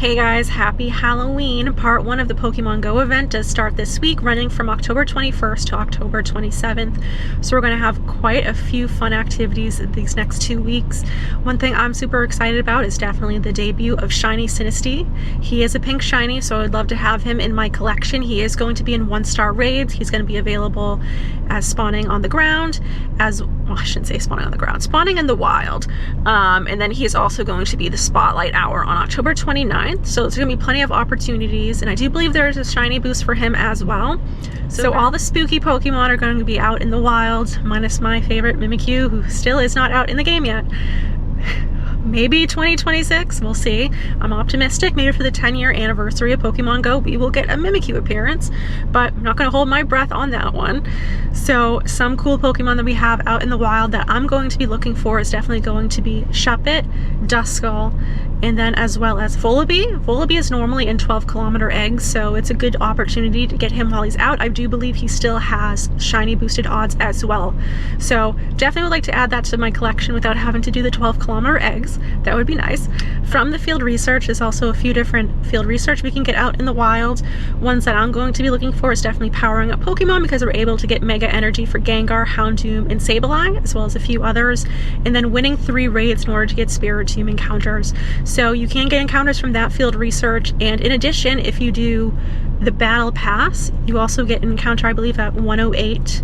Hey guys, happy Halloween! Part 1 of the Pokemon Go event does start this week, running from October 21st to October 27th. So we're going to have quite a few fun activities these next 2 weeks. One thing I'm super excited about is definitely the debut of Shiny Sinistea. He is a pink shiny, so I'd love to have him in my collection. He is going to be in 1-star raids. He's going to be available as spawning on the ground, I shouldn't say spawning on the ground, spawning in the wild. And then he is also going to be the Spotlight Hour on October 29th. So it's going to be plenty of opportunities, and I do believe there is a shiny boost for him as well. So all the spooky Pokemon are going to be out in the wild, minus my favorite Mimikyu, who still is not out in the game yet. Maybe 2026, we'll see. I'm optimistic. Maybe for the 10-year anniversary of Pokemon Go, we will get a Mimikyu appearance, but I'm not going to hold my breath on that one. So some cool Pokemon that we have out in the wild that I'm going to be looking for is definitely going to be Shuppet, Duskull, and then as well as Volibee. Volibee is normally in 12-kilometer eggs, so it's a good opportunity to get him while he's out. I do believe he still has shiny boosted odds as well. So definitely would like to add that to my collection without having to do the 12-kilometer eggs. That would be nice. From the field research, there's also a few different field research we can get out in the wild. Ones that I'm going to be looking for is definitely powering up Pokemon, because we're able to get Mega Energy for Gengar, Houndoom, and Sableye, as well as a few others, and then winning 3 raids in order to get Spiritomb encounters. So you can get encounters from that field research, and in addition, if you do the Battle Pass, you also get an encounter, I believe, at 108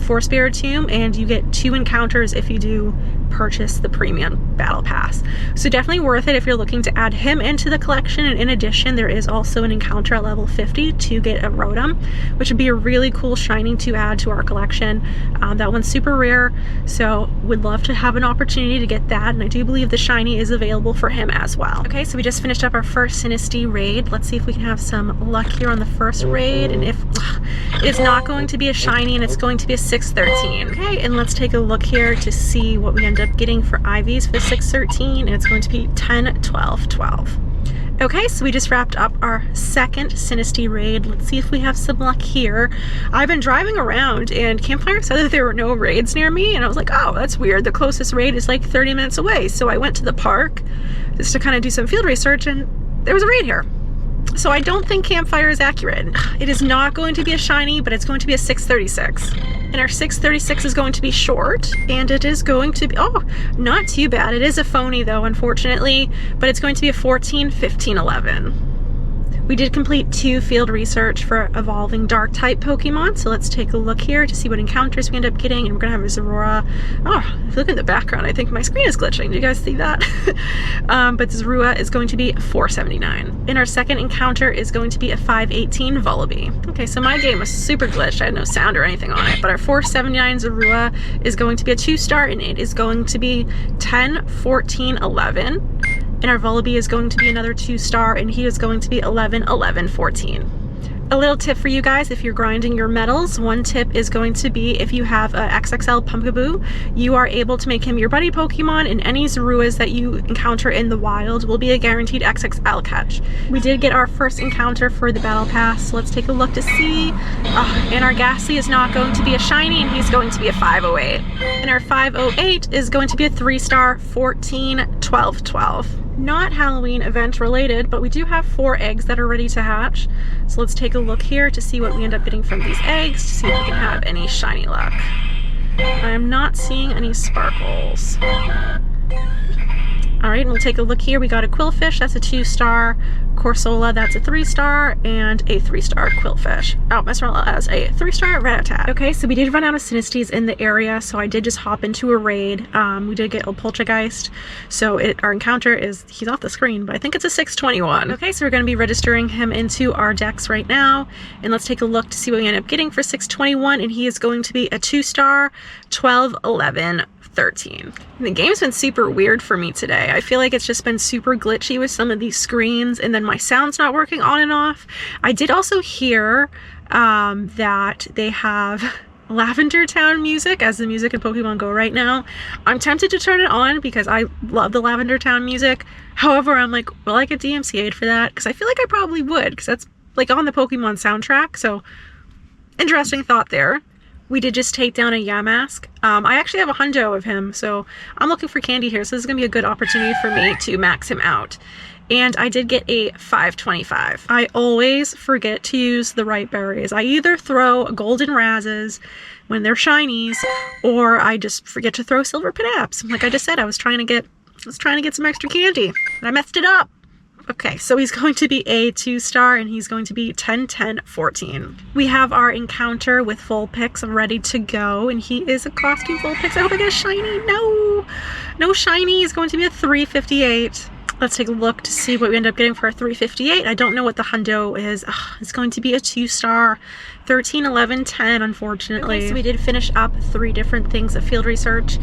for Spiritomb, and you get 2 encounters if you do purchase the premium Battle Pass. So definitely worth it if you're looking to add him into the collection. And in addition, there is also an encounter at level 50 to get a Rotom, which would be a really cool shiny to add to our collection. That one's super rare, so would love to have an opportunity to get that, and I do believe the shiny is available for him as well. Okay, so we just finished up our first Sinistea raid. Let's see if we can have some luck here on the first raid, and if it's not going to be a shiny and it's going to be a 613. Okay, and let's take a look here to see what we end up getting for IVs for the 613, and it's going to be 10, 12, 12. Okay, so we just wrapped up our second Sinistea raid. Let's see if we have some luck here. I've been driving around and Campfire said that there were no raids near me, and I was like, oh, that's weird. The closest raid is like 30 minutes away. So I went to the park just to kind of do some field research, and there was a raid here. So I don't think Campfire is accurate. It is not going to be a shiny, but it's going to be a 636. And our 636 is going to be short, and it is going to be, oh, not too bad. It is a phony though, unfortunately, but it's going to be a 14, 15, 11. We did complete 2 field research for evolving Dark-type Pokemon, so let's take a look here to see what encounters we end up getting, and we're going to have a Zorua. Oh, if you look in the background, I think my screen is glitching. Do you guys see that? But Zorua is going to be 479. And our second encounter is going to be a 518 Volibee. Okay, so my game was super glitched. I had no sound or anything on it, but our 479 Zorua is going to be a 2-star, and it is going to be 10, 14, 11. And our Volibee is going to be another 2-star, and he is going to be 11, 11, 14. A little tip for you guys if you're grinding your medals. One tip is going to be if you have a XXL Pumpkaboo, you are able to make him your buddy Pokemon, and any Zoruas that you encounter in the wild will be a guaranteed XXL catch. We did get our first encounter for the Battle Pass, so let's take a look to see. And our Ghastly is not going to be a shiny, and he's going to be a 508. And our 508 is going to be a 3-star, 14, 12, 12. Not Halloween event related, but we do have 4 eggs that are ready to hatch. So let's take a look here to see what we end up getting from these eggs, to see if we can have any shiny luck. I am not seeing any sparkles. Alright, and we'll take a look here. We got a Quillfish, that's a 2-star. Corsola, that's a 3-star, and a 3-star Quillfish. Oh, Mesmerella as a 3-star Rattata. Okay, so we did run out of Sinesteas in the area, so I did just hop into a raid. We did get a Poltergeist, so our encounter is, he's off the screen, but I think it's a 621. Okay, so we're going to be registering him into our decks right now, and let's take a look to see what we end up getting for 621, and he is going to be a 2-star, 12, 11, 13. The game's been super weird for me today. I feel like it's just been super glitchy with some of these screens, and then my sound's not working on and off. I did also hear that they have Lavender Town music as the music in Pokemon Go right now. I'm tempted to turn it on because I love the Lavender Town music. However, I'm like, will I get DMCA'd for that? Because I feel like I probably would, because that's like on the Pokemon soundtrack. So interesting thought there. We did just take down a Yamask. I actually have a hundo of him, so I'm looking for candy here, so this is going to be a good opportunity for me to max him out. and I did get a 525. I always forget to use the right berries. I either throw golden razzes when they're shinies, or I just forget to throw silver panaps. Like I just said, I was trying to get some extra candy, and I messed it up. Okay, so he's going to be a 2-star, and he's going to be 10, 10, 14. We have our encounter with Vulpix ready to go, and he is a costume Vulpix. I hope I get a shiny. No shiny. He's going to be a 358. Let's take a look to see what we end up getting for a 358. I don't know what the hundo is. It's going to be a 2-star, 13, 11, 10, unfortunately. Okay, so we did finish up 3 different things of field research.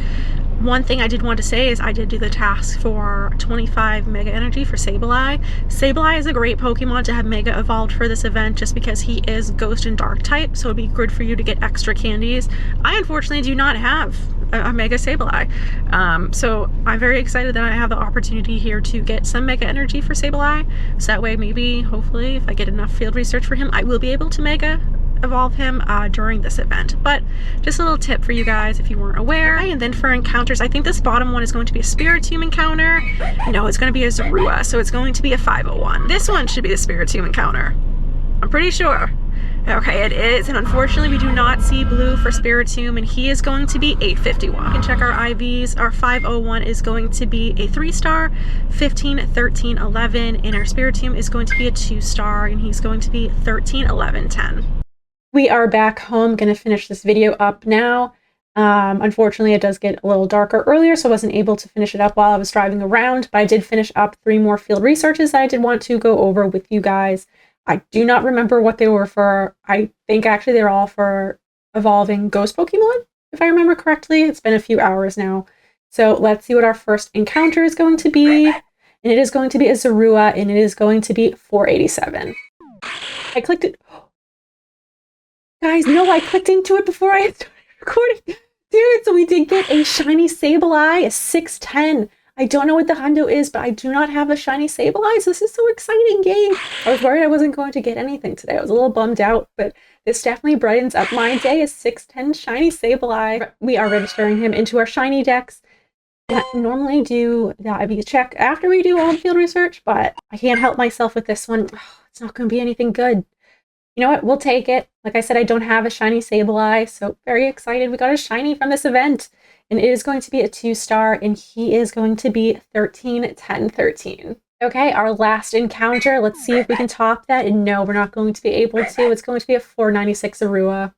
One thing I did want to say is I did do the task for 25 Mega Energy for Sableye. Sableye is a great Pokemon to have Mega evolved for this event just because he is Ghost and Dark type, so it'd be good for you to get extra candies. I unfortunately do not have a Mega Sableye, so I'm very excited that I have the opportunity here to get some Mega Energy for Sableye, so that way maybe, hopefully, if I get enough field research for him, I will be able to Mega evolve him during this event. But just a little tip for you guys if you weren't aware. And then for encounters, I think this bottom one is going to be a Spiritomb encounter. No, it's going to be a Zorua, so it's going to be a 501. This one should be the Spiritomb encounter, I'm pretty sure. Okay, it is, and unfortunately we do not see blue for Spiritomb, and he is going to be 851. We can check our IVs. Our 501 is going to be a 3-star, 15, 13, 11, and our Spiritomb is going to be a 2-star, and he's going to be 13, 11, 10. We are back home, gonna finish this video up now. Unfortunately, it does get a little darker earlier, so I wasn't able to finish it up while I was driving around, but I did finish up 3 more field researches that I did want to go over with you guys. I do not remember what they were for. I think actually they're all for evolving ghost Pokemon, if I remember correctly. It's been a few hours now. So let's see what our first encounter is going to be. And it is going to be a Zorua, and it is going to be 487. I clicked it. Guys, no, I clicked into it before I started recording. Dude, so we did get a shiny Sableye, a 610. I don't know what the hundo is, but I do not have a shiny Sableye, so this is so exciting, gang. I was worried I wasn't going to get anything today. I was a little bummed out, but this definitely brightens up my day, a 610 shiny Sableye. We are registering him into our shiny decks. I normally do the IV check after we do all the field research, but I can't help myself with this one. It's not going to be anything good. You know what? We'll take it. Like I said, I don't have a shiny Sableye, so very excited. We got a shiny from this event, and it is going to be a 2-star, and he is going to be 13, 10, 13. Okay, our last encounter. Let's see if we can top that. And no, we're not going to be able to. It's going to be a 496 Zorua.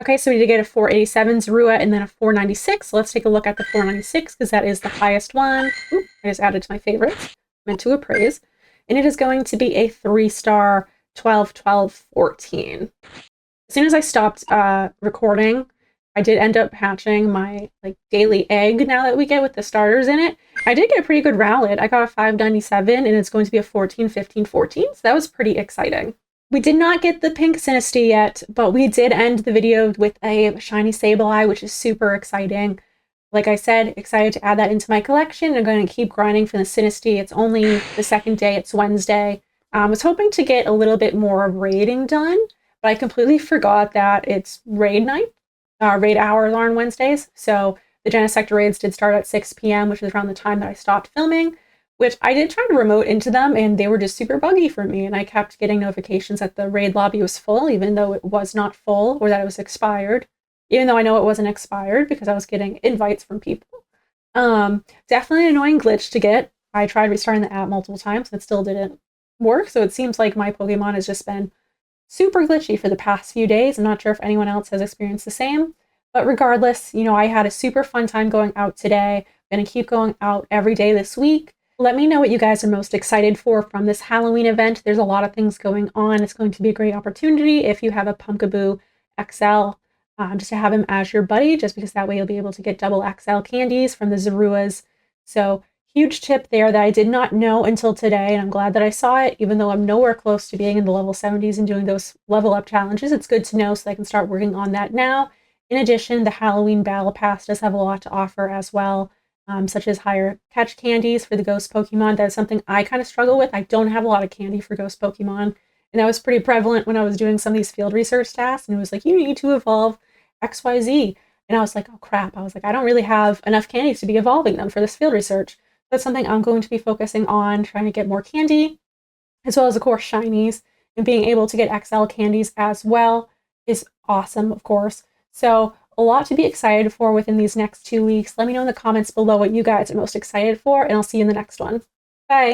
Okay, so we did get a 487 Zorua and then a 496. So let's take a look at the 496 because that is the highest one. Oop, I just added to my favorites. Meant to appraise. And it is going to be a 3-star, 12, 12, 14. As soon as I stopped recording, I did end up hatching my daily egg now that we get with the starters in it. I did get a pretty good Rowlet. I got a 597 and it's going to be a 14, 15, 14. So that was pretty exciting. We did not get the pink Sinistea yet, but we did end the video with a shiny Sableye, which is super exciting. Like I said, excited to add that into my collection. I'm going to keep grinding for the Sinistea. It's only the second day. It's Wednesday. I was hoping to get a little bit more raiding done, but I completely forgot that it's raid night. Raid hours are on Wednesdays. So the Genesector raids did start at 6 p.m., which is around the time that I stopped filming, which I did try to remote into them, and they were just super buggy for me. And I kept getting notifications that the raid lobby was full, even though it was not full, or that it was expired. Even though I know it wasn't expired because I was getting invites from people. Definitely an annoying glitch to get. I tried restarting the app multiple times and it still didn't work. So it seems like my Pokemon has just been super glitchy for the past few days. I'm not sure if anyone else has experienced the same. But regardless, you know, I had a super fun time going out today. I'm going to keep going out every day this week. Let me know what you guys are most excited for from this Halloween event. There's a lot of things going on. It's going to be a great opportunity if you have a Pumpkaboo XL, just to have him as your buddy, just because that way you'll be able to get double XL candies from the Zoruas. So huge tip there that I did not know until today, and I'm glad that I saw it, even though I'm nowhere close to being in the level 70s and doing those level up challenges. It's good to know so I can start working on that now. In addition, the Halloween Battle Pass does have a lot to offer as well, such as higher catch candies for the ghost Pokemon. That's something I kind of struggle with. I don't have a lot of candy for ghost Pokemon, and that was pretty prevalent when I was doing some of these field research tasks, and it was like, you need to evolve XYZ. And I was like, oh crap. I was like, I don't really have enough candies to be evolving them for this field research. That's something I'm going to be focusing on, trying to get more candy, as well as, of course, shinies, and being able to get XL candies as well is awesome, of course. So a lot to be excited for within these next 2 weeks. Let me know in the comments below what you guys are most excited for, and I'll see you in the next one. Bye!